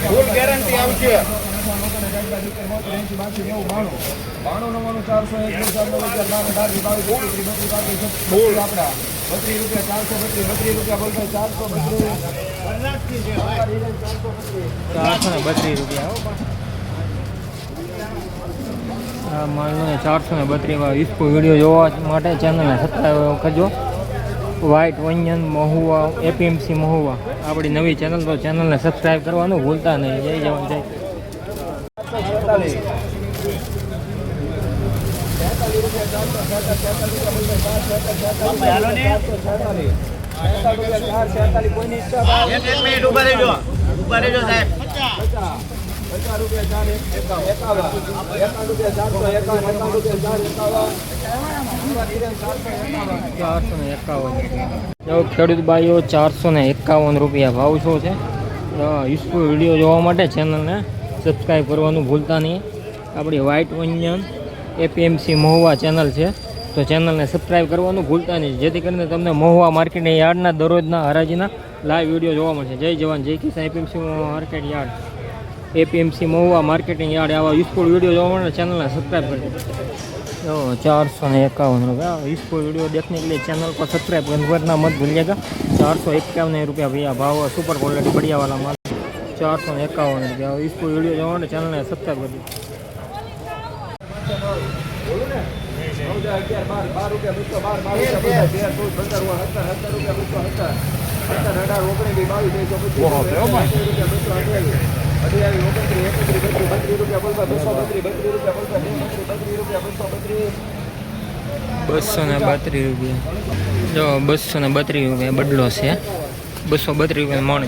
Full guarantee આવશે. માલનો 432 ઈસકો video જોવા માટે ચેનલને સબસ્ક્રાઈબ કરજો. White onion Mahuva APMC Mahuva આપણી નવી ચેનલ, તો ચેનલને સબસ્ક્રાઈબ કરવાનું ભૂલતા નહીં. જય જવાન જય. ખેડૂત ભાઈઓ 451 રૂપિયા ભાવ શું છે. યુઝફુલ વિડીયો જોવા માટે ચેનલને સબસ્ક્રાઈબ કરવાનું ભૂલતા નહીં. આપણી white onion APMC Mahuva channel છે, તો ચેનલને સબસ્ક્રાઈબ કરવાનું ભૂલતા નહીં, જેથી કરીને તમને મહુવા માર્કેટની યાર્ડના દરરોજના હરાજીના લાઈવ વિડીયો જોવા મળશે. જય જવાન જય કિસાન. એપીએમસી માર્કેટ યાર્ડ, एपीएमसी महुआ मार्केटिंग यार्ड आवा यूजफुल वीडियो जो चैनल ने सब्सक्राइब कर दीजिए. 451 रुपया यूजफुल वीडियो देखने के लिए चैनल को सब्सक्राइब करना मत भूलिएगा. 451 रुपया भैया भाव, सुपर क्वालिटी बढ़िया वाला माल. 451 रुपया यूजफुल वीडियो जो चैनल ने सब्सक्राइब कर दीजिए. ₹232 जो 232 रुपया बदलो से 232 रुपया मण.